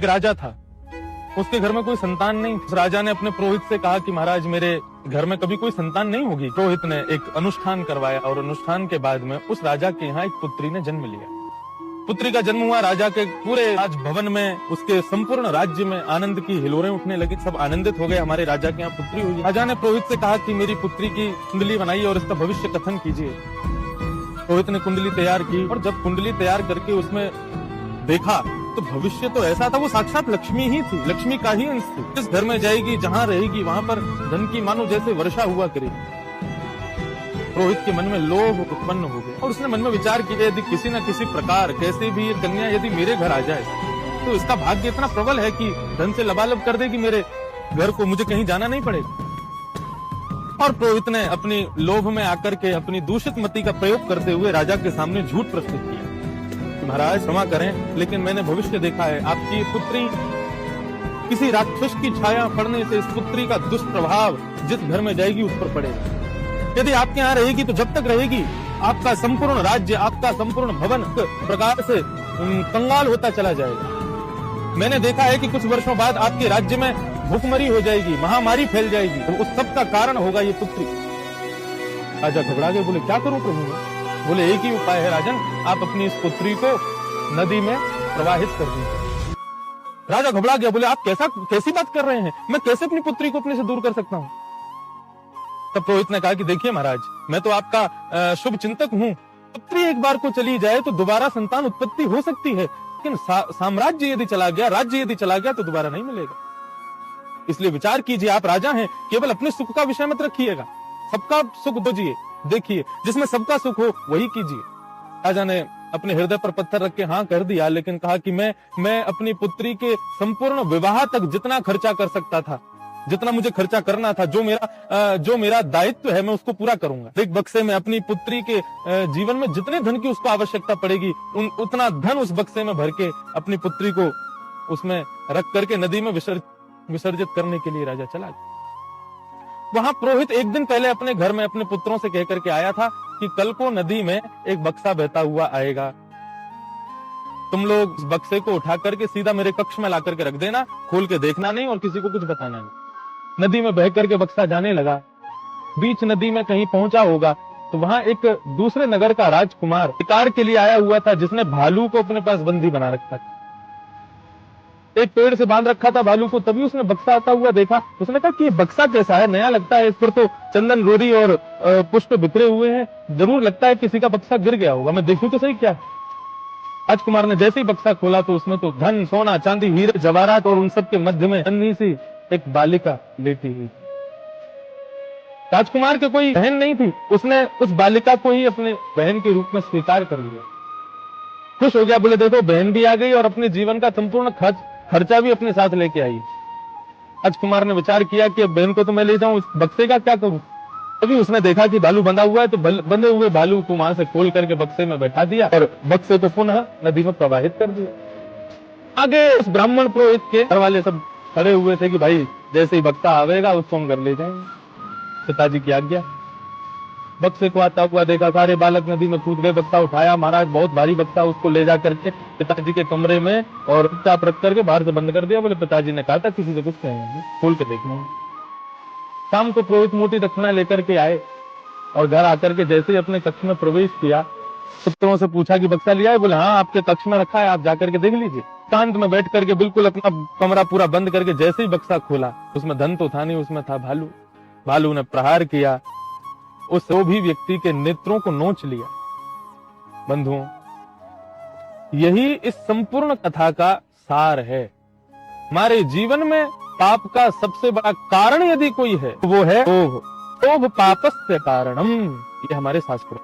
एक राजा था, उसके घर में कोई संतान नहीं। उस राजा ने अपने पुरोहित से कहा कि महाराज मेरे घर में कभी कोई संतान नहीं होगी। पुरोहित ने एक अनुष्ठान करवाया और अनुष्ठान के बाद में उस राजा के यहाँ एक पुत्री ने जन्म लिया। पुत्री का जन्म हुआ, राजा के पूरे राजभवन में, उसके संपूर्ण राज्य में आनंद की हिलोरें उठने लगी। सब आनंदित हो गए, हमारे राजा के यहाँ पुत्री हुई। राजा ने पुरोहित से कहा कि मेरी पुत्री की कुंडली बनाइए और इसका भविष्य कथन कीजिए। पुरोहित ने कुंडली तैयार की और जब कुंडली तैयार करके उसमें देखा तो भविष्य तो ऐसा था, वो साक्षात लक्ष्मी ही थी, लक्ष्मी का ही अंश थी। जिस घर में जाएगी, जहाँ रहेगी, वहाँ पर धन की मानो जैसे वर्षा हुआ करेगी। पुरोहित के मन में लोभ उत्पन्न हो गया और उसने मन में विचार किया, यदि किसी न किसी प्रकार कैसे भी ये कन्या यदि मेरे घर आ जाए तो इसका भाग्य इतना प्रबल है कि धन से लबालब कर देगी मेरे घर को, मुझे कहीं जाना नहीं पड़ेगा। और पुरोहित ने अपनी लोभ में आकर के अपनी दूषित मति का प्रयोग करते हुए राजा के सामने झूठ प्रस्तुत किया। महाराज क्षमा करें, लेकिन मैंने भविष्य देखा है, आपकी पुत्री किसी राक्षस की छाया पड़ने से इस पुत्री का दुष्प्रभाव जिस घर में जाएगी उस पर पड़ेगा। यदि आपके यहाँ रहेगी तो जब तक रहेगी आपका संपूर्ण राज्य, आपका संपूर्ण भवन प्रकार से कंगाल होता चला जाएगा। मैंने देखा है कि कुछ वर्षों बाद आपके राज्य में भूखमरी हो जाएगी, महामारी फैल जाएगी, तो उस सब का कारण होगा ये पुत्री। राजा घबरा गए, बोले क्या करूं प्रभु? बोले एक ही उपाय है राजन, आप अपनी इस पुत्री को नदी में प्रवाहित कर दीजिए। राजा घबरा गया, बोले आप कैसी बात कर रहे हैं? मैं कैसे अपनी पुत्री को अपने से दूर कर सकता हूँ? तब पुरोहित ने कहा कि देखिए महाराज, मैं तो आपका शुभ चिंतक हूँ। पुत्री एक बार को चली जाए तो दोबारा संतान उत्पत्ति हो सकती है, लेकिन साम्राज्य यदि चला गया, राज्य यदि चला गया तो दोबारा नहीं मिलेगा। इसलिए विचार कीजिए, आप राजा हैं, केवल अपने सुख का विषय मत रखिएगा, सबका सुख बुझिए, देखिए जिसमें सबका सुख हो वही कीजिए। राजा ने अपने हृदय पर पत्थर रख के हाँ कर दिया, लेकिन कहा कि मैं अपनी पुत्री के संपूर्ण विवाह तक जितना खर्चा कर सकता था, जितना मुझे खर्चा करना था, जो मेरा दायित्व है, मैं उसको पूरा करूंगा। एक बक्से में अपनी पुत्री के जीवन में जितने धन की उसको आवश्यकता पड़ेगी उतना धन उस बक्से में भर के अपनी पुत्री को उसमें रख करके नदी में विसर्जित करने के लिए राजा चला गया। वहां पुरोहित एक दिन पहले अपने घर में अपने पुत्रों से कह करके आया था कि कल को नदी में एक बक्सा बहता हुआ आएगा, तुम लोग इस बक्से को उठा करके सीधा मेरे कक्ष में ला करके रख देना, खोल के देखना नहीं और किसी को कुछ बताना नहीं। नदी में बह करके बक्सा जाने लगा, बीच नदी में कहीं पहुंचा होगा तो वहां एक दूसरे नगर का राजकुमार शिकार के लिए आया हुआ था, जिसने भालू को अपने पास बंदी बना रखा था। एक पेड़ से बांध रखा था भालू को, तभी उसने बक्सा आता हुआ देखा। उसने कहा कि ये बक्सा कैसा है, नया लगता है, इस पर तो चंदन रोरी और पुष्प बिखरे हुए हैं, जरूर लगता है किसी का बक्सा गिर गया होगा, मैं देखूं तो सही क्या। राजकुमार ने जैसे ही बक्सा खोला तो उसमें तो धन, सोना, चांदी, हीरे जवाहरात और उन सब के मध्य में नन्ही सी एक बालिका लेटी हुई। राजकुमार के कोई बहन नहीं थी, उसने उस बालिका को ही अपने बहन के रूप में स्वीकार कर लिया। खुश हो गया, बोले देखो बहन भी आ गई और अपने जीवन का संपूर्ण खर्चा भी अपने साथ लेके आई। राजकुमार ने विचार किया कि अब बहन को तो मैं ले जाऊं, इस बक्से का क्या करूं। तभी उसने देखा कि भालू बंधा हुआ है, तो बंधे हुए भालू को वहां से खोल करके बक्से में बैठा दिया और बक्से को पुनः नदी में प्रवाहित कर दिया। आगे उस ब्राह्मण पुरोहित के घर वाले सब खड़े हुए थे कि भाई जैसे ही बक्सा आवेगा उसको हम घर ले जाएंगे। पिताजी की आज्ञा। बक्से को आता हुआ देखा, सारे बालक नदी में कूद गए, बक्सा उठाया, महाराज बहुत भारी बक्सा, उसको ले जा करके पिताजी के कमरे में और चाप रख करके बाहर से बंद कर दिया। बोले पिताजी ने कहा था किसी से कुछ कहेंगे, खोल के देखना। शाम को पुरोहित मोटी दक्षिणा लेकर के आए और घर आकर के जैसे ही अपने कक्ष में प्रवेश किया, पुत्रों से पूछा कि बक्सा लिया है? बोले हाँ आपके कक्ष में रखा है, आप जाकर के देख लीजिए। शांत में बैठ करके बिल्कुल अपना कमरा पूरा बंद करके जैसे ही बक्सा खोला, उसमें धन तो था नहीं, उसमें था भालू। भालू ने प्रहार किया, उस भी व्यक्ति के नेत्रों को नोच लिया। बंधुओं, यही इस संपूर्ण कथा का सार है। हमारे जीवन में पाप का सबसे बड़ा कारण यदि कोई है तो वो है लोभ। लोभ पापस्य कारणम, ये हमारे शास्त्रों